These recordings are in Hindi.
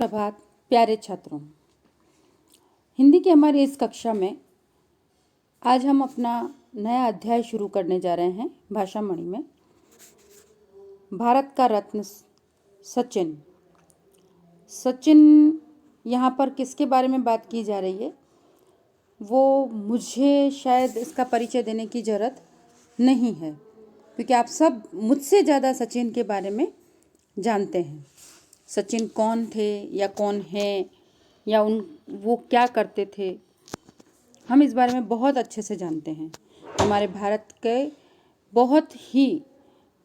प्रभात प्यारे छात्रों, हिंदी की हमारी इस कक्षा में आज हम अपना नया अध्याय शुरू करने जा रहे हैं। भाषा मणि में भारत का रत्न सचिन। यहाँ पर किसके बारे में बात की जा रही है वो मुझे शायद इसका परिचय देने की ज़रूरत नहीं है, क्योंकि आप सब मुझसे ज़्यादा सचिन के बारे में जानते हैं। सचिन कौन थे या कौन हैं या वो क्या करते थे, हम इस बारे में बहुत अच्छे से जानते हैं। हमारे भारत के बहुत ही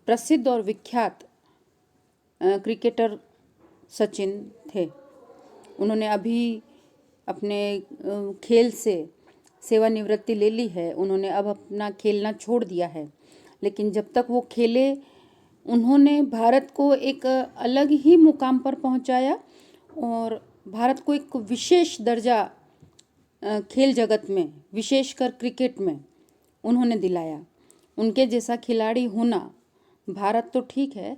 प्रसिद्ध और विख्यात क्रिकेटर सचिन थे। उन्होंने अभी अपने खेल से सेवानिवृत्ति ले ली है। उन्होंने अब अपना खेलना छोड़ दिया है, लेकिन जब तक वो खेले उन्होंने भारत को एक अलग ही मुकाम पर पहुंचाया और भारत को एक विशेष दर्जा खेल जगत में, विशेषकर क्रिकेट में उन्होंने दिलाया। उनके जैसा खिलाड़ी होना, भारत तो ठीक है,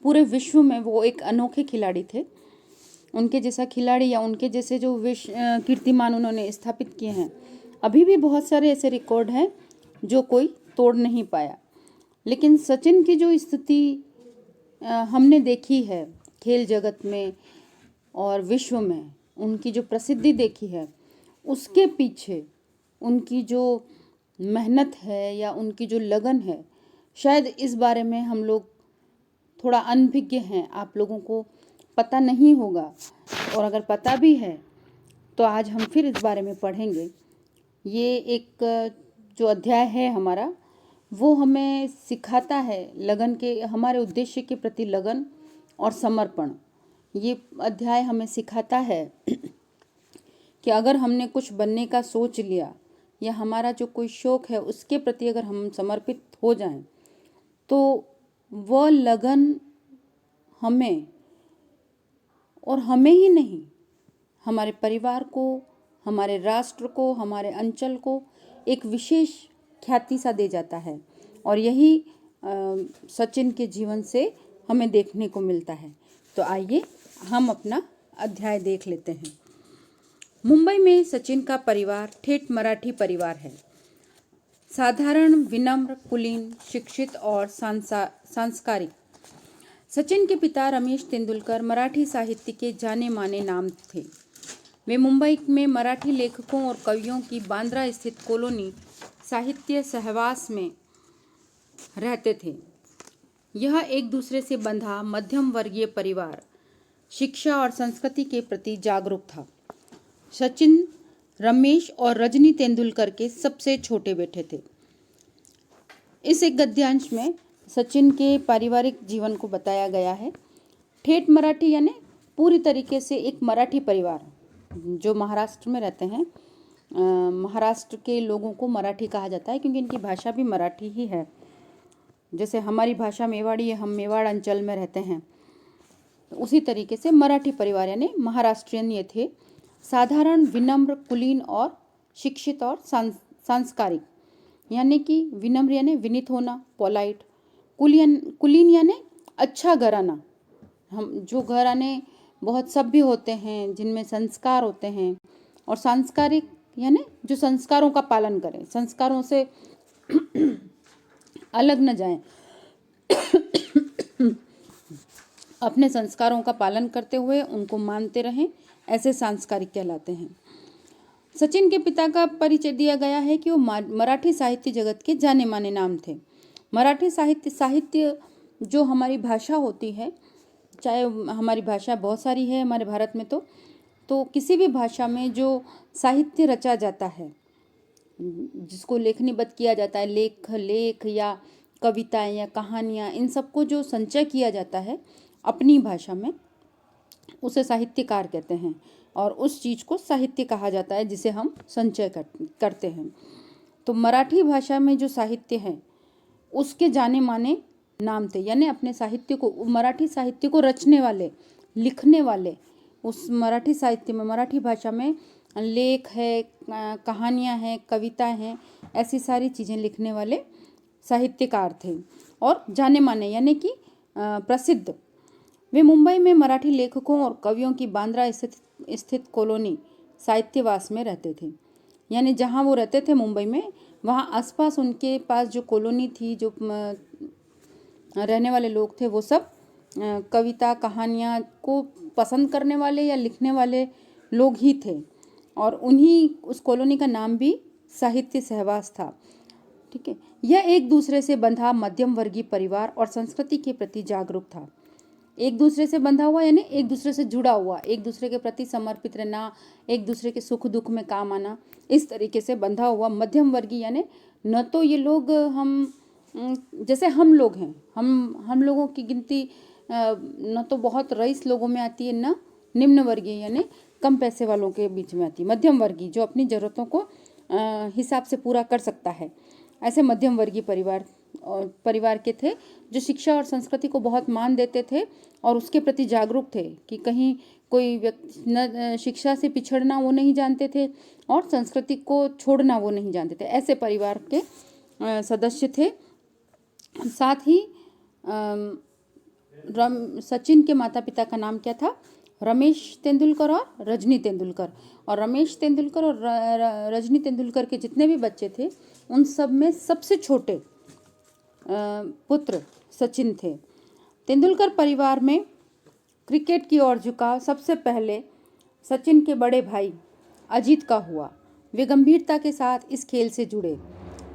पूरे विश्व में वो एक अनोखे खिलाड़ी थे। उनके जैसा खिलाड़ी या उनके जैसे जो कीर्तिमान उन्होंने स्थापित किए हैं, अभी भी बहुत सारे ऐसे रिकॉर्ड हैं जो कोई तोड़ नहीं पाया। लेकिन सचिन की जो स्थिति हमने देखी है खेल जगत में और विश्व में, उनकी जो प्रसिद्धि देखी है, उसके पीछे उनकी जो मेहनत है या उनकी जो लगन है, शायद इस बारे में हम लोग थोड़ा अनभिज्ञ हैं। आप लोगों को पता नहीं होगा, और अगर पता भी है तो आज हम फिर इस बारे में पढ़ेंगे। ये एक जो अध्याय है हमारा, वो हमें सिखाता है लगन के, हमारे उद्देश्य के प्रति लगन और समर्पण। ये अध्याय हमें सिखाता है कि अगर हमने कुछ बनने का सोच लिया या हमारा जो कोई शौक है उसके प्रति अगर हम समर्पित हो जाएं, तो वह लगन हमें और हमें ही नहीं, हमारे परिवार को, हमारे राष्ट्र को, हमारे अंचल को एक विशेष ख्याति सा दे जाता है। और यही सचिन के जीवन से हमें देखने को मिलता है। तो आइए हम अपना अध्याय देख लेते हैं। मुंबई में सचिन का परिवार ठेठ मराठी परिवार है। साधारण, विनम्र, कुलीन, शिक्षित और सांस्कारिक। सचिन के पिता रमेश तेंदुलकर मराठी साहित्य के जाने माने नाम थे। वे मुंबई में मराठी लेखकों और कवियों की बांद्रा स्थित कॉलोनी साहित्य सहवास में रहते थे। यह एक दूसरे से बंधा मध्यम वर्गीय परिवार शिक्षा और संस्कृति के प्रति जागरूक था। सचिन रमेश और रजनी तेंदुलकर के सबसे छोटे बेटे थे। इस एक गद्यांश में सचिन के पारिवारिक जीवन को बताया गया है। ठेठ मराठी यानी पूरी तरीके से एक मराठी परिवार जो महाराष्ट्र में रहते हैं। महाराष्ट्र के लोगों को मराठी कहा जाता है क्योंकि इनकी भाषा भी मराठी ही है। जैसे हमारी भाषा मेवाड़ी है, हम मेवाड़ अंचल में रहते हैं, उसी तरीके से मराठी परिवार यानी महाराष्ट्रियन ये थे। साधारण, विनम्र, कुलीन और शिक्षित और सांस्कारिक। यानी कि विनम्र यानी विनीत होना, पोलाइट। कुलीन यानी अच्छा घराना। हम जो घराने बहुत सभ्य होते हैं, जिनमें संस्कार होते हैं। और सांस्कारिक यानी जो संस्कारों का पालन करें, संस्कारों से अलग न जाएं, अपने संस्कारों का पालन करते हुए उनको मानते रहें, ऐसे सांस्कारिक कहलाते हैं। सचिन के पिता का परिचय दिया गया है कि वो मराठी साहित्य जगत के जाने माने नाम थे। मराठी साहित्य जो हमारी भाषा होती है, चाहे हमारी भाषा बहुत सारी है हमारे भारत में, तो किसी भी भाषा में जो साहित्य रचा जाता है, जिसको लेखनीबद्ध किया जाता है, लेख या कविताएं या कहानियाँ, इन सबको जो संचय किया जाता है अपनी भाषा में, उसे साहित्यकार कहते हैं। और उस चीज़ को साहित्य कहा जाता है जिसे हम संचय करते हैं। तो मराठी भाषा में जो साहित्य है उसके जाने माने नाम थे। यानी अपने साहित्य को, मराठी साहित्य को रचने वाले, लिखने वाले, उस मराठी साहित्य में, मराठी भाषा में लेख है, कहानियाँ हैं, कविताएं हैं, ऐसी सारी चीज़ें लिखने वाले साहित्यकार थे और जाने माने यानी कि प्रसिद्ध। वे मुंबई में मराठी लेखकों और कवियों की बांद्रा स्थित कॉलोनी साहित्यवास में रहते थे। यानी जहाँ वो रहते थे मुंबई में, वहाँ आसपास उनके पास जो कॉलोनी थी, जो रहने वाले लोग थे, वो सब कविता कहानियाँ को पसंद करने वाले या लिखने वाले लोग ही थे। और उन्हीं उस कॉलोनी का नाम भी साहित्य सहवास था। ठीक है, यह एक दूसरे से बंधा मध्यम वर्गीय परिवार और संस्कृति के प्रति जागरूक था। एक दूसरे से बंधा हुआ यानी एक दूसरे से जुड़ा हुआ, एक दूसरे के प्रति समर्पित रहना, एक दूसरे के सुख दुख में काम आना, इस तरीके से बंधा हुआ मध्यम वर्गीय। यानी न तो ये लोग जैसे हम लोग हैं, हम लोगों की गिनती न तो बहुत रईस लोगों में आती है, न निम्न वर्गीय यानी कम पैसे वालों के बीच में आती है। मध्यम वर्गीय जो अपनी ज़रूरतों को हिसाब से पूरा कर सकता है, ऐसे मध्यम वर्गीय परिवार के थे, जो शिक्षा और संस्कृति को बहुत मान देते थे और उसके प्रति जागरूक थे कि कहीं कोई व्यक्ति न शिक्षा से पिछड़ना वो नहीं जानते थे और संस्कृति को छोड़ना वो नहीं जानते थे। ऐसे परिवार के सदस्य थे। साथ ही सचिन के माता पिता का नाम क्या था? रमेश तेंदुलकर और रजनी तेंदुलकर। और रमेश तेंदुलकर और रजनी तेंदुलकर के जितने भी बच्चे थे, उन सब में सबसे छोटे पुत्र सचिन थे। तेंदुलकर परिवार में क्रिकेट की ओर झुकाव सबसे पहले सचिन के बड़े भाई अजीत का हुआ। वे गंभीरता के साथ इस खेल से जुड़े।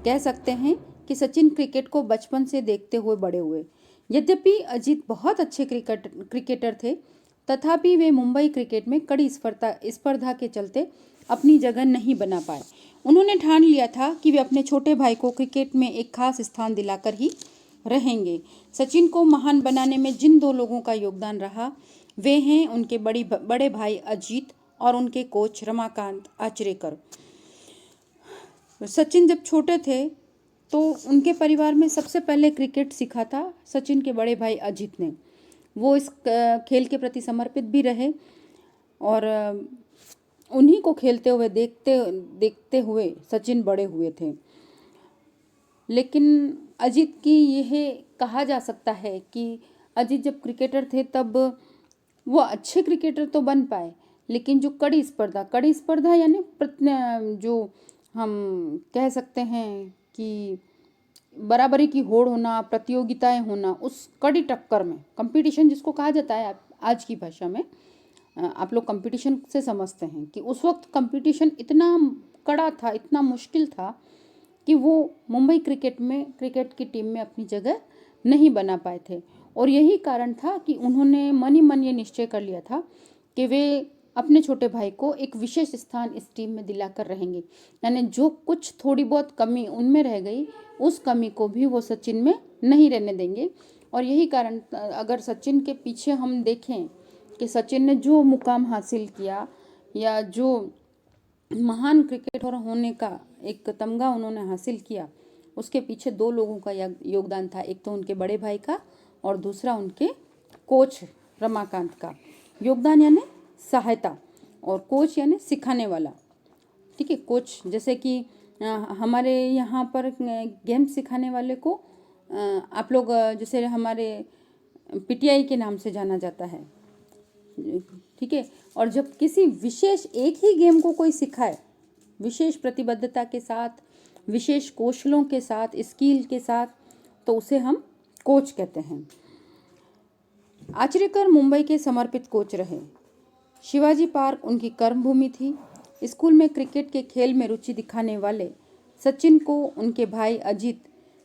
कह सकते हैं कि सचिन क्रिकेट को बचपन से देखते हुए बड़े हुए। यद्यपि अजीत बहुत अच्छे क्रिकेटर थे, तथापि वे मुंबई क्रिकेट में कड़ी स्पर्धा के चलते अपनी जगह नहीं बना पाए। उन्होंने ठान लिया था कि वे अपने छोटे भाई को क्रिकेट में एक खास स्थान दिलाकर ही रहेंगे। सचिन को महान बनाने में जिन दो लोगों का योगदान रहा, वे हैं उनके बड़े भाई अजीत और उनके कोच रमाकांत आचरेकर। सचिन जब छोटे थे तो उनके परिवार में सबसे पहले क्रिकेट सीखा था सचिन के बड़े भाई अजीत ने। वो इस खेल के प्रति समर्पित भी रहे और उन्हीं को खेलते हुए देखते हुए सचिन बड़े हुए थे। लेकिन अजीत की यह कहा जा सकता है कि अजीत जब क्रिकेटर थे तब वो अच्छे क्रिकेटर तो बन पाए, लेकिन जो कड़ी स्पर्धा यानी जो हम कह सकते हैं कि बराबरी की होड़ होना, प्रतियोगिताएं होना, उस कड़ी टक्कर में कंपटीशन जिसको कहा जाता है आज की भाषा में, आप लोग कंपटीशन से समझते हैं कि उस वक्त कंपटीशन इतना कड़ा था, इतना मुश्किल था कि वो मुंबई क्रिकेट की टीम में अपनी जगह नहीं बना पाए थे। और यही कारण था कि उन्होंने मन ही मन ये निश्चय कर लिया था कि वे अपने छोटे भाई को एक विशेष स्थान इस टीम में दिलाकर रहेंगे। यानी जो कुछ थोड़ी बहुत कमी उनमें रह गई, उस कमी को भी वो सचिन में नहीं रहने देंगे। और यही कारण, अगर सचिन के पीछे हम देखें कि सचिन ने जो मुकाम हासिल किया या जो महान क्रिकेटर होने का एक तमगा उन्होंने हासिल किया, उसके पीछे दो लोगों का योगदान था। एक तो उनके बड़े भाई का और दूसरा उनके कोच रमाकांत का योगदान, यानी सहायता, और कोच यानी सिखाने वाला। ठीक है, कोच जैसे कि हमारे यहाँ पर गेम सिखाने वाले को आप लोग जैसे हमारे पीटीआई के नाम से जाना जाता है। ठीक है, और जब किसी विशेष एक ही गेम को कोई सिखाए विशेष प्रतिबद्धता के साथ, विशेष कौशलों के साथ, स्किल के साथ, तो उसे हम कोच कहते हैं। आचरेकर मुंबई के समर्पित कोच रहे। शिवाजी पार्क उनकी कर्मभूमि थी। स्कूल में क्रिकेट के खेल में रुचि दिखाने वाले सचिन को उनके भाई अजीत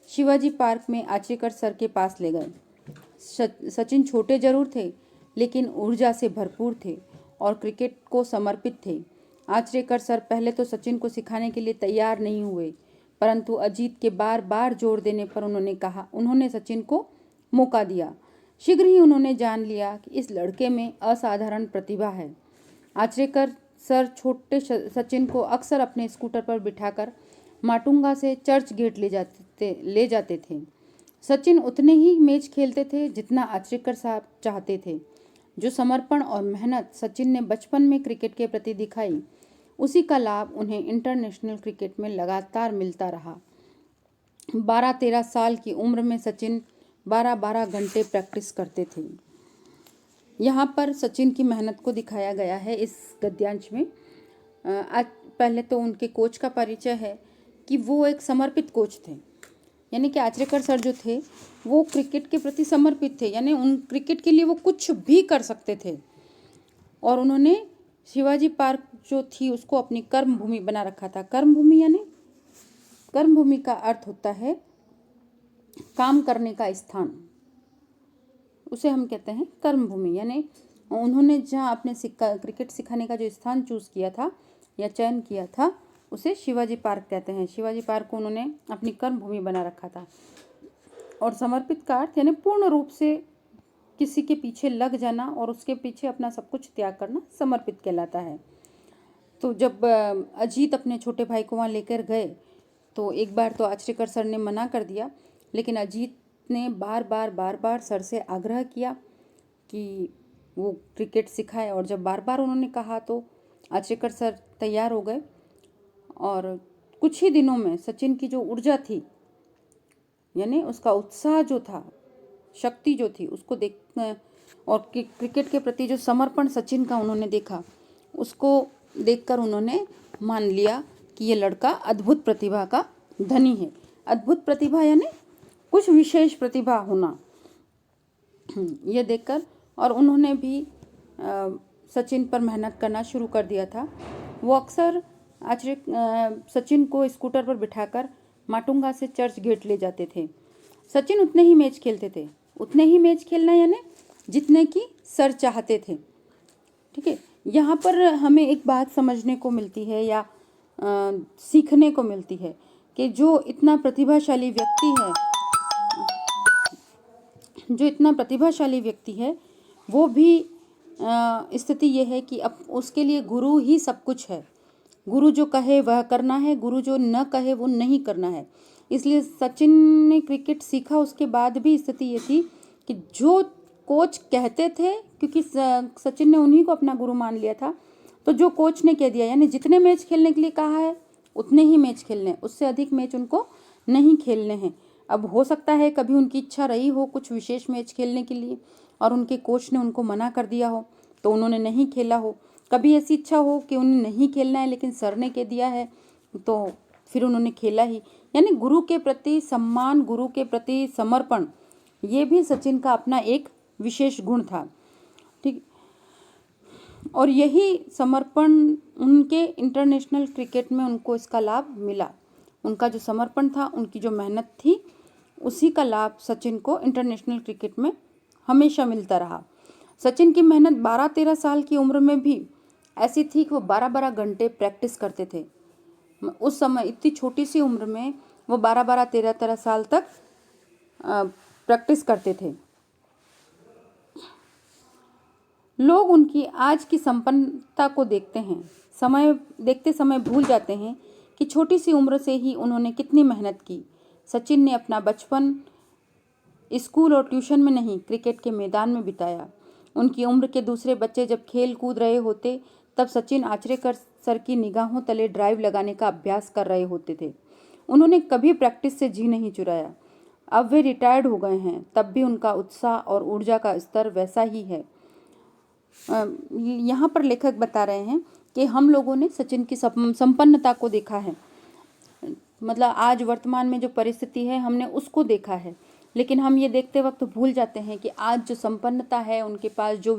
शिवाजी पार्क में आचरेकर सर के पास ले गए। सचिन छोटे जरूर थे, लेकिन ऊर्जा से भरपूर थे और क्रिकेट को समर्पित थे। आचरेकर सर पहले तो सचिन को सिखाने के लिए तैयार नहीं हुए, परंतु अजीत के बार बार जोर देने पर उन्होंने सचिन को मौका दिया। शीघ्र ही उन्होंने जान लिया कि इस लड़के में असाधारण प्रतिभा है। आचरेकर सर छोटे सचिन को अक्सर अपने स्कूटर पर बिठाकर माटुंगा से चर्च गेट ले जाते थे। सचिन उतने ही मैच खेलते थे जितना आचरेकर साहब चाहते थे। जो समर्पण और मेहनत सचिन ने बचपन में क्रिकेट के प्रति दिखाई, उसी का लाभ उन्हें इंटरनेशनल क्रिकेट में लगातार मिलता रहा। 12-13 साल की उम्र में सचिन 12-12 घंटे प्रैक्टिस करते थे। यहाँ पर सचिन की मेहनत को दिखाया गया है इस गद्यांश में। आज पहले तो उनके कोच का परिचय है कि वो एक समर्पित कोच थे, यानी कि आचरेकर सर जो थे वो क्रिकेट के प्रति समर्पित थे, यानी उन क्रिकेट के लिए वो कुछ भी कर सकते थे। और उन्होंने शिवाजी पार्क जो थी उसको अपनी कर्म भूमि बना रखा था। कर्म भूमि यानी, कर्म भूमि का अर्थ होता है काम करने का स्थान, उसे हम कहते हैं कर्म भूमि। यानी उन्होंने जहाँ अपने क्रिकेट सिखाने का जो स्थान चूज़ किया था या चयन किया था उसे शिवाजी पार्क कहते हैं। शिवाजी पार्क को उन्होंने अपनी कर्म भूमि बना रखा था। और समर्पित का अर्थ यानी पूर्ण रूप से किसी के पीछे लग जाना और उसके पीछे अपना सब कुछ त्याग करना समर्पित कहलाता है। तो जब अजीत अपने छोटे भाई को वहाँ लेकर गए तो एक बार तो आचरेकर सर ने मना कर दिया, लेकिन अजीत ने बार बार सर से आग्रह किया कि वो क्रिकेट सिखाए। और जब बार बार उन्होंने कहा तो आचरेकर सर तैयार हो गए। और कुछ ही दिनों में सचिन की जो ऊर्जा थी, यानी उसका उत्साह जो था, शक्ति जो थी, उसको देख और क्रिकेट के प्रति जो समर्पण सचिन का उन्होंने देखा, उसको देखकर उन्होंने मान लिया कि ये लड़का अद्भुत प्रतिभा का धनी है। अद्भुत प्रतिभा यानी कुछ विशेष प्रतिभा होना, ये देखकर और उन्होंने भी सचिन पर मेहनत करना शुरू कर दिया था। वो अक्सर सचिन को स्कूटर पर बिठाकर माटुंगा से चर्च गेट ले जाते थे। सचिन उतने ही मैच खेलते थे, उतने ही मैच खेलना यानी जितने की सर चाहते थे। ठीक है, यहाँ पर हमें एक बात समझने को मिलती है या सीखने को मिलती है कि जो इतना प्रतिभाशाली व्यक्ति है वो भी स्थिति ये है कि अब उसके लिए गुरु ही सब कुछ है। गुरु जो कहे वह करना है, गुरु जो न कहे वो नहीं करना है। इसलिए सचिन ने क्रिकेट सीखा, उसके बाद भी स्थिति ये थी कि जो कोच कहते थे, क्योंकि सचिन ने उन्हीं को अपना गुरु मान लिया था, तो जो कोच ने कह दिया यानी जितने मैच खेलने के लिए कहा है उतने ही मैच खेलने, उससे अधिक मैच उनको नहीं खेलने हैं। अब हो सकता है कभी उनकी इच्छा रही हो कुछ विशेष मैच खेलने के लिए और उनके कोच ने उनको मना कर दिया हो तो उन्होंने नहीं खेला हो। कभी ऐसी इच्छा हो कि उन्हें नहीं खेलना है लेकिन सर ने कह दिया है तो फिर उन्होंने खेला ही। यानी गुरु के प्रति सम्मान, गुरु के प्रति समर्पण, ये भी सचिन का अपना एक विशेष गुण था। ठीक, और यही समर्पण उनके इंटरनेशनल क्रिकेट में उनको इसका लाभ मिला। उनका जो समर्पण था, उनकी जो मेहनत थी, उसी का लाभ सचिन को इंटरनेशनल क्रिकेट में हमेशा मिलता रहा। सचिन की मेहनत 12-13 साल की उम्र में भी ऐसी थी कि वो 12-12 घंटे प्रैक्टिस करते थे। उस समय इतनी छोटी सी उम्र में वो 12-12, 13-13 साल तक प्रैक्टिस करते थे। लोग उनकी आज की संपन्नता को देखते समय भूल जाते हैं कि छोटी सी उम्र से ही उन्होंने कितनी मेहनत की। सचिन ने अपना बचपन स्कूल और ट्यूशन में नहीं, क्रिकेट के मैदान में बिताया। उनकी उम्र के दूसरे बच्चे जब खेल कूद रहे होते तब सचिन आचरेकर सर की निगाहों तले ड्राइव लगाने का अभ्यास कर रहे होते थे। उन्होंने कभी प्रैक्टिस से जी नहीं चुराया। अब वे रिटायर्ड हो गए हैं, तब भी उनका उत्साह और ऊर्जा का स्तर वैसा ही है। यहाँ पर लेखक बता रहे हैं कि हम लोगों ने सचिन की संपन्नता को देखा है, मतलब आज वर्तमान में जो परिस्थिति है हमने उसको देखा है, लेकिन हम ये देखते वक्त भूल जाते हैं कि आज जो संपन्नता है उनके पास, जो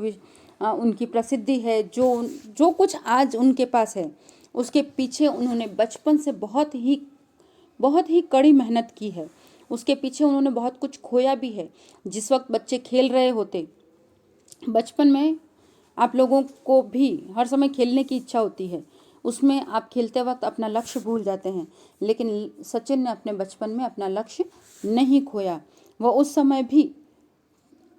उनकी प्रसिद्धि है, जो कुछ आज उनके पास है, उसके पीछे उन्होंने बचपन से बहुत ही कड़ी मेहनत की है। उसके पीछे उन्होंने बहुत कुछ खोया भी है। जिस वक्त बच्चे खेल रहे होते, बचपन में आप लोगों को भी हर समय खेलने की इच्छा होती है, उसमें आप खेलते वक्त अपना लक्ष्य भूल जाते हैं, लेकिन सचिन ने अपने बचपन में अपना लक्ष्य नहीं खोया। वह उस समय भी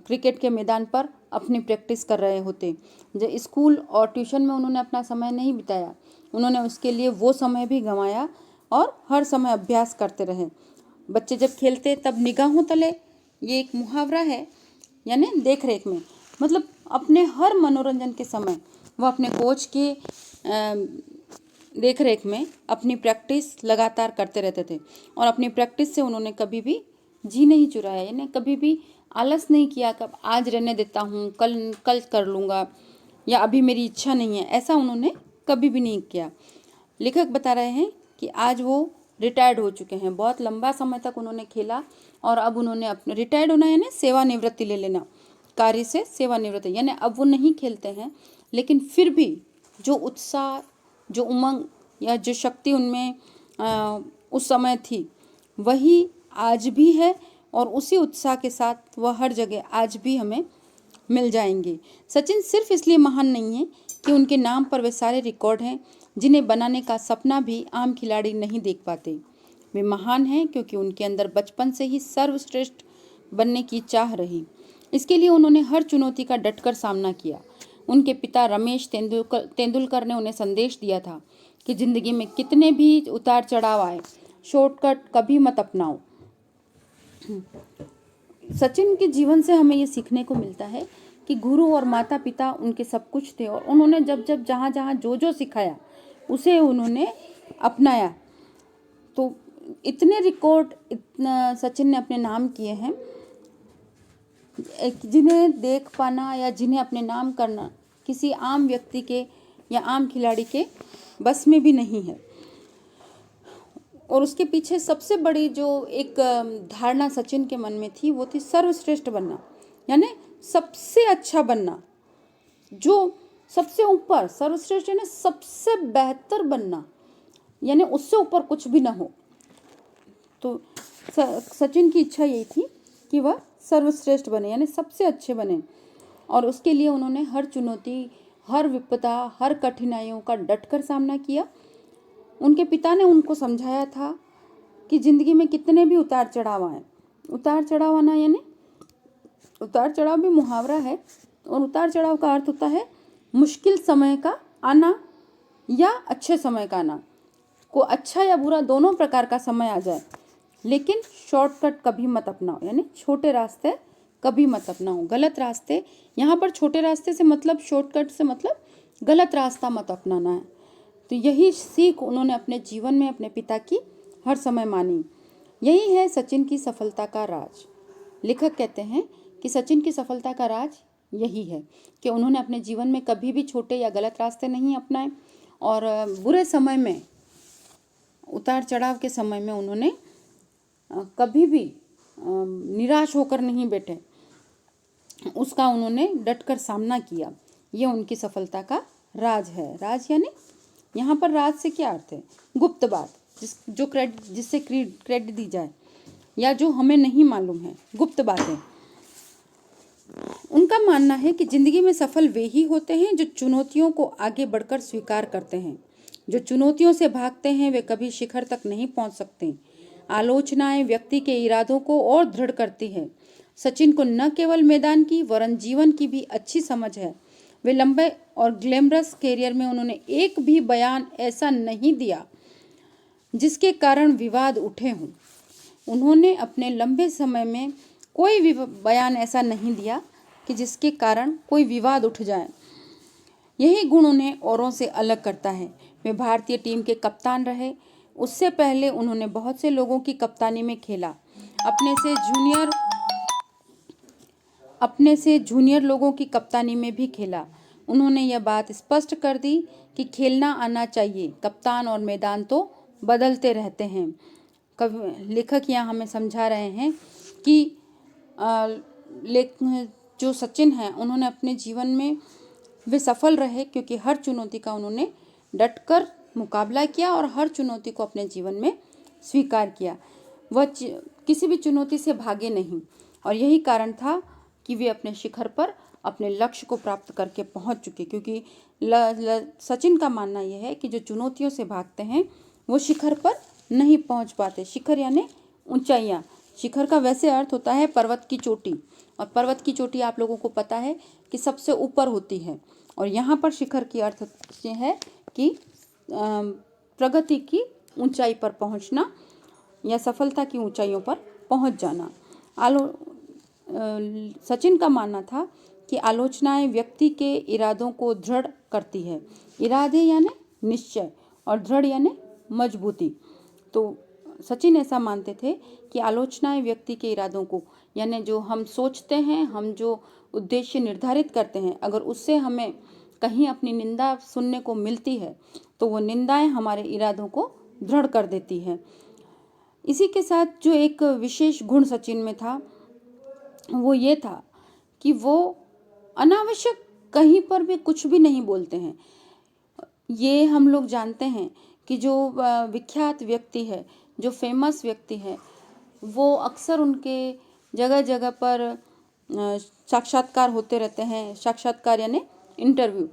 क्रिकेट के मैदान पर अपनी प्रैक्टिस कर रहे होते। जो स्कूल और ट्यूशन में उन्होंने अपना समय नहीं बिताया, उन्होंने उसके लिए वो समय भी गंवाया और हर समय अभ्यास करते रहे। बच्चे जब खेलते तब निगाहों तले, ये एक मुहावरा है, यानी देख रेख में, मतलब अपने हर मनोरंजन के समय वह अपने कोच के देख रेख में अपनी प्रैक्टिस लगातार करते रहते थे और अपनी प्रैक्टिस से उन्होंने कभी भी जी नहीं चुराया, यानी कभी भी आलस नहीं किया कि आज रहने देता हूँ, कल कल कर लूँगा, या अभी मेरी इच्छा नहीं है, ऐसा उन्होंने कभी भी नहीं किया। लेखक बता रहे हैं कि आज वो रिटायर्ड हो चुके हैं, बहुत लंबा समय तक उन्होंने खेला और अब उन्होंने अपने रिटायर्ड होना यानी सेवानिवृत्ति ले लेना, कार्य से सेवानिवृत्ति, यानी अब वो नहीं खेलते हैं, लेकिन फिर भी जो उत्साह, जो उमंग या जो शक्ति उनमें उस समय थी वही आज भी है और उसी उत्साह के साथ वह हर जगह आज भी हमें मिल जाएंगे। सचिन सिर्फ इसलिए महान नहीं है कि उनके नाम पर वे सारे रिकॉर्ड हैं जिन्हें बनाने का सपना भी आम खिलाड़ी नहीं देख पाते। वे महान हैं क्योंकि उनके अंदर बचपन से ही सर्वश्रेष्ठ बनने की चाह रही। इसके लिए उन्होंने हर चुनौती का डटकर सामना किया। उनके पिता रमेश तेंदुलकर ने उन्हें संदेश दिया था कि जिंदगी में कितने भी उतार चढ़ाव आए, शॉर्टकट कभी मत अपनाओ। सचिन के जीवन से हमें ये सीखने को मिलता है कि गुरु और माता पिता उनके सब कुछ थे और उन्होंने जब जब जहाँ जहाँ जो जो सिखाया उसे उन्होंने अपनाया। तो इतने रिकॉर्ड इतना सचिन ने अपने नाम किए हैं, जिन्हें देख पाना या जिन्हें अपने नाम करना किसी आम व्यक्ति के या आम खिलाड़ी के बस में भी नहीं है। और उसके पीछे सबसे बड़ी जो एक धारणा सचिन के मन में थी वो थी सर्वश्रेष्ठ बनना, यानी सबसे अच्छा बनना, जो सबसे ऊपर, सर्वश्रेष्ठ यानी सबसे बेहतर बनना, यानी उससे ऊपर कुछ भी ना हो। तो सचिन की इच्छा यही थी कि वह सर्वश्रेष्ठ बने, यानी सबसे अच्छे बने, और उसके लिए उन्होंने हर चुनौती, हर विपदा, हर कठिनाइयों का डटकर सामना किया। उनके पिता ने उनको समझाया था कि ज़िंदगी में कितने भी उतार चढ़ाव आए, उतार चढ़ाव आना यानी उतार चढ़ाव भी मुहावरा है, और उतार चढ़ाव का अर्थ होता है मुश्किल समय का आना या अच्छे समय का आना। को अच्छा या बुरा दोनों प्रकार का समय आ जाए, लेकिन शॉर्टकट कभी मत अपनाओ, यानी छोटे रास्ते कभी मत अपनाओ, गलत रास्ते, यहाँ पर छोटे रास्ते से मतलब शॉर्टकट से मतलब गलत रास्ता मत अपनाना है। तो यही सीख उन्होंने अपने जीवन में अपने पिता की हर समय मानी। यही है सचिन की सफलता का राज। लेखक कहते हैं कि सचिन की सफलता का राज यही है कि उन्होंने अपने जीवन में कभी भी छोटे या गलत रास्ते नहीं अपनाए, और बुरे समय में, उतार चढ़ाव के समय में उन्होंने कभी भी निराश होकर नहीं बैठे, उसका उन्होंने डटकर सामना किया। ये उनकी सफलता का राज है। राज यानी यहाँ पर राज से क्या अर्थ है? गुप्त बात, जिससे क्रेडिट दी जाए या जो हमें नहीं मालूम है, गुप्त बातें। उनका मानना है कि जिंदगी में सफल वे ही होते हैं जो चुनौतियों को आगे बढ़कर स्वीकार करते हैं। जो चुनौतियों से भागते हैं वे कभी शिखर तक नहीं पहुंच सकते। आलोचनाएं व्यक्ति के इरादों को और दृढ़ करती है। सचिन को न केवल मैदान की वरन जीवन की भी अच्छी समझ है। वे लंबे और ग्लैमरस कैरियर में उन्होंने एक भी बयान ऐसा नहीं दिया जिसके कारण विवाद उठे हों। उन्होंने अपने लंबे समय में कोई भी बयान ऐसा नहीं दिया कि जिसके कारण कोई विवाद उठ जाए। यही गुण उन्हें औरों से अलग करता है। वे भारतीय टीम के कप्तान रहे। उससे पहले उन्होंने बहुत से लोगों की कप्तानी में खेला। अपने से जूनियर लोगों की कप्तानी में भी खेला। उन्होंने यह बात स्पष्ट कर दी कि खेलना आना चाहिए, कप्तान और मैदान तो बदलते रहते हैं। लेखक यहाँ हमें समझा रहे हैं कि जो सचिन हैं उन्होंने अपने जीवन में वे सफल रहे क्योंकि हर चुनौती का उन्होंने डटकर मुकाबला किया और हर चुनौती को अपने जीवन में स्वीकार किया। वह किसी भी चुनौती से भागे नहीं, और यही कारण था कि वे अपने शिखर पर अपने लक्ष्य को प्राप्त करके पहुंच चुके। क्योंकि सचिन का मानना यह है कि जो चुनौतियों से भागते हैं वो शिखर पर नहीं पहुंच पाते। शिखर यानी ऊंचाइयाँ। शिखर का वैसे अर्थ होता है पर्वत की चोटी, और पर्वत की चोटी आप लोगों को पता है कि सबसे ऊपर होती है, और यहाँ पर शिखर की अर्थ है कि प्रगति की ऊंचाई पर पहुंचना या सफलता की ऊंचाइयों पर पहुंच जाना। सचिन का मानना था कि आलोचनाएं व्यक्ति के इरादों को दृढ़ करती है। इरादे यानी निश्चय और दृढ़ यानी मजबूती। तो सचिन ऐसा मानते थे कि आलोचनाएं व्यक्ति के इरादों को, यानी जो हम सोचते हैं, हम जो उद्देश्य निर्धारित करते हैं, अगर उससे हमें कहीं अपनी निंदा सुनने को मिलती है तो वो निंदाएं हमारे इरादों को दृढ़ कर देती है। इसी के साथ जो एक विशेष गुण सचिन में था वो ये था कि वो अनावश्यक कहीं पर भी कुछ भी नहीं बोलते हैं। ये हम लोग जानते हैं कि जो विख्यात व्यक्ति है, जो फेमस व्यक्ति है, वो अक्सर उनके जगह जगह पर साक्षात्कार होते रहते हैं। साक्षात्कार यानी इंटरव्यू।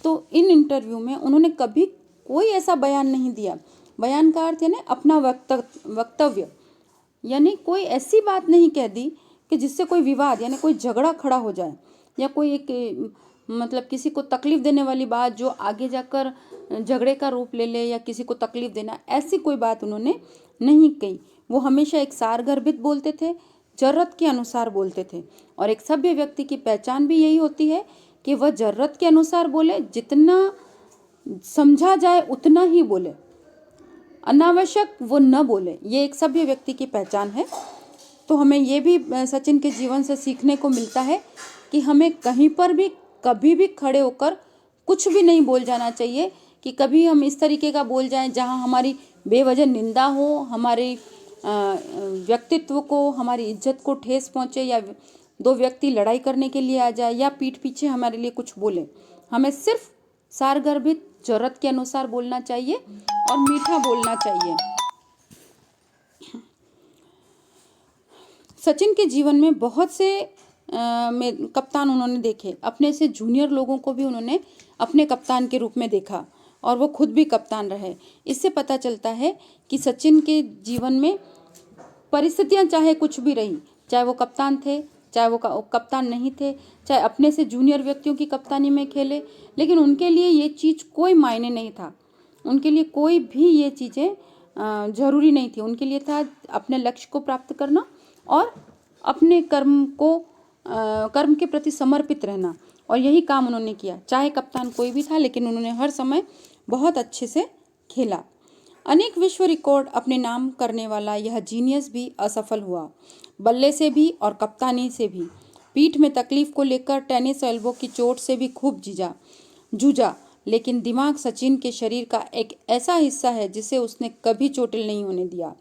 तो इन इंटरव्यू में उन्होंने कभी कोई ऐसा बयान नहीं दिया। बयान का अर्थ यानी अपना वक्तव्य, यानी कोई ऐसी बात नहीं कह दी कि जिससे कोई विवाद यानी कोई झगड़ा खड़ा हो जाए, या कोई एक मतलब किसी को तकलीफ देने वाली बात जो आगे जाकर झगड़े का रूप ले ले या किसी को तकलीफ देना, ऐसी कोई बात उन्होंने नहीं कही। वो हमेशा एक सारगर्भित बोलते थे, जरूरत के अनुसार बोलते थे। और एक सभ्य व्यक्ति की पहचान भी यही होती है कि वह जरूरत के अनुसार बोले, जितना समझा जाए उतना ही बोले, अनावश्यक वो न बोले। ये एक सभ्य व्यक्ति की पहचान है। तो हमें ये भी सचिन के जीवन से सीखने को मिलता है कि हमें कहीं पर भी कभी भी खड़े होकर कुछ भी नहीं बोल जाना चाहिए कि कभी हम इस तरीके का बोल जाएं जहां हमारी बेवजह निंदा हो, हमारे व्यक्तित्व को, हमारी इज्जत को ठेस पहुंचे, या दो व्यक्ति लड़ाई करने के लिए आ जाए, या पीठ पीछे हमारे लिए कुछ बोले। हमें सिर्फ सारगर्भित जरूरत के अनुसार बोलना चाहिए और मीठा बोलना चाहिए। सचिन के जीवन में बहुत से कप्तान उन्होंने देखे। अपने से जूनियर लोगों को भी उन्होंने अपने कप्तान के रूप में देखा और वो खुद भी कप्तान रहे। इससे पता चलता है कि सचिन के जीवन में परिस्थितियां चाहे कुछ भी रही, चाहे वो कप्तान थे, चाहे वो कप्तान नहीं थे, चाहे अपने से जूनियर व्यक्तियों की कप्तानी में खेले, लेकिन उनके लिए ये चीज़ कोई मायने नहीं था। उनके लिए कोई भी ये चीज़ें ज़रूरी नहीं थी। उनके लिए था अपने लक्ष्य को प्राप्त करना और अपने कर्म के प्रति समर्पित रहना, और यही काम उन्होंने किया। चाहे कप्तान कोई भी था, लेकिन उन्होंने हर समय बहुत अच्छे से खेला। अनेक विश्व रिकॉर्ड अपने नाम करने वाला यह जीनियस भी असफल हुआ, बल्ले से भी और कप्तानी से भी। पीठ में तकलीफ को लेकर टेनिस एल्बो की चोट से भी खूब जूझा, लेकिन दिमाग सचिन के शरीर का एक ऐसा हिस्सा है जिसे उसने कभी चोटिल नहीं होने दिया।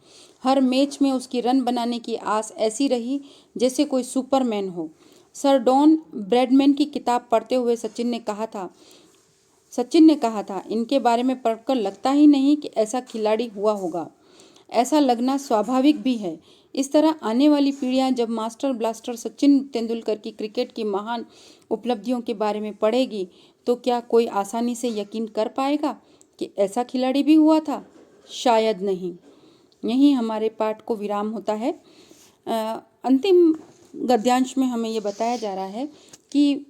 हर मैच में उसकी रन बनाने की आस ऐसी रही जैसे कोई सुपरमैन हो। सर डॉन ब्रैडमैन की किताब पढ़ते हुए सचिन ने कहा था, इनके बारे में पढ़कर लगता ही नहीं कि ऐसा खिलाड़ी हुआ होगा। ऐसा लगना स्वाभाविक भी है। इस तरह आने वाली पीढ़ियां जब मास्टर ब्लास्टर सचिन तेंदुलकर की क्रिकेट की महान उपलब्धियों के बारे में पढ़ेगी तो क्या कोई आसानी से यकीन कर पाएगा कि ऐसा खिलाड़ी भी हुआ था? शायद नहीं। यहीं हमारे पाठ को विराम होता है। अंतिम गद्यांश में हमें ये बताया जा रहा है कि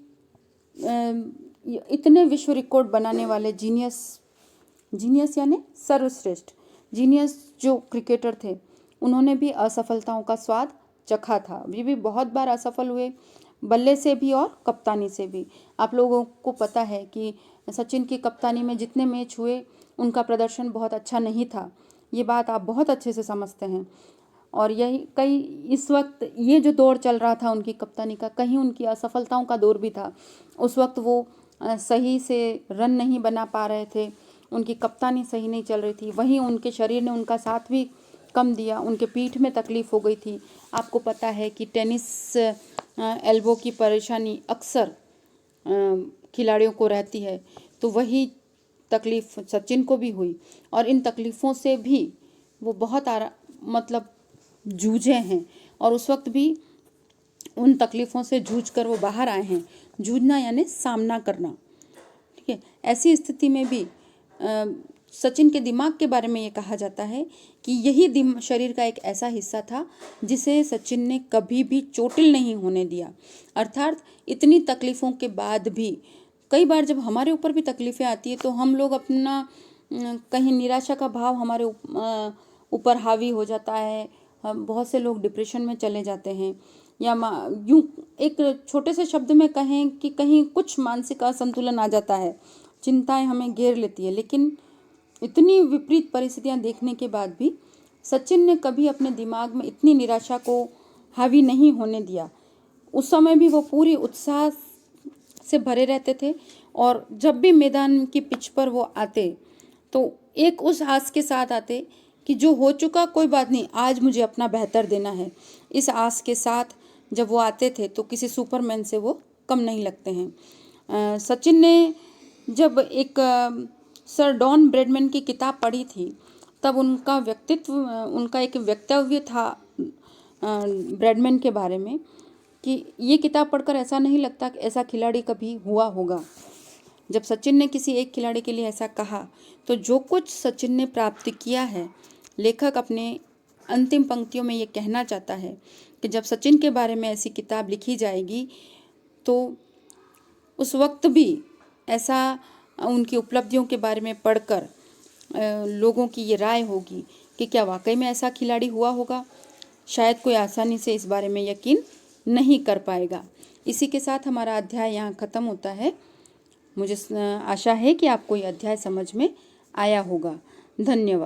इतने विश्व रिकॉर्ड बनाने वाले जीनियस यानी सर्वश्रेष्ठ जीनियस जो क्रिकेटर थे, उन्होंने भी असफलताओं का स्वाद चखा था। ये भी बहुत बार असफल हुए, बल्ले से भी और कप्तानी से भी। आप लोगों को पता है कि सचिन की कप्तानी में जितने मैच हुए उनका प्रदर्शन बहुत अच्छा नहीं था। ये बात आप बहुत अच्छे से समझते हैं। और यही इस वक्त ये जो दौर चल रहा था उनकी कप्तानी का, कहीं उनकी असफलताओं का दौर भी था। उस वक्त वो सही से रन नहीं बना पा रहे थे, उनकी कप्तानी सही नहीं चल रही थी। वहीं उनके शरीर ने उनका साथ भी कम दिया, उनके पीठ में तकलीफ हो गई थी। आपको पता है कि टेनिस एल्बो की परेशानी अक्सर खिलाड़ियों को रहती है, तो वही तकलीफ सचिन को भी हुई और इन तकलीफ़ों से भी वो बहुत जूझे हैं और उस वक्त भी उन तकलीफ़ों से जूझकर वो बाहर आए हैं। जूझना यानी सामना करना, ठीक है। ऐसी स्थिति में भी सचिन के दिमाग के बारे में ये कहा जाता है कि यही शरीर का एक ऐसा हिस्सा था जिसे सचिन ने कभी भी चोटिल नहीं होने दिया। अर्थात इतनी तकलीफ़ों के बाद भी कई बार जब हमारे ऊपर भी तकलीफ़ें आती है तो हम लोग अपना कहीं निराशा का भाव हमारे ऊपर हावी हो जाता है। बहुत से लोग डिप्रेशन में चले जाते हैं, या यूँ एक छोटे से शब्द में कहें कि कहीं कुछ मानसिक असंतुलन आ जाता है, चिंताएं हमें घेर लेती है। लेकिन इतनी विपरीत परिस्थितियां देखने के बाद भी सचिन ने कभी अपने दिमाग में इतनी निराशा को हावी नहीं होने दिया। उस समय भी वो पूरी उत्साह से भरे रहते थे और जब भी मैदान की पिच पर वो आते तो एक उस आस के साथ आते कि जो हो चुका कोई बात नहीं, आज मुझे अपना बेहतर देना है। इस आस के साथ जब वो आते थे तो किसी सुपरमैन से वो कम नहीं लगते हैं। सचिन ने जब एक सर डॉन ब्रैडमैन की किताब पढ़ी थी तब उनका एक वक्तव्य था ब्रैडमैन के बारे में कि ये किताब पढ़कर ऐसा नहीं लगता कि ऐसा खिलाड़ी कभी हुआ होगा। जब सचिन ने किसी एक खिलाड़ी के लिए ऐसा कहा तो जो कुछ सचिन ने प्राप्त किया है, लेखक अपने अंतिम पंक्तियों में ये कहना चाहता है कि जब सचिन के बारे में ऐसी किताब लिखी जाएगी तो उस वक्त भी ऐसा उनकी उपलब्धियों के बारे में पढ़कर लोगों की ये राय होगी कि क्या वाकई में ऐसा खिलाड़ी हुआ होगा। शायद कोई आसानी से इस बारे में यकीन नहीं कर पाएगा। इसी के साथ हमारा अध्याय यहाँ ख़त्म होता है। मुझे आशा है कि आपको ये अध्याय समझ में आया होगा। धन्यवाद।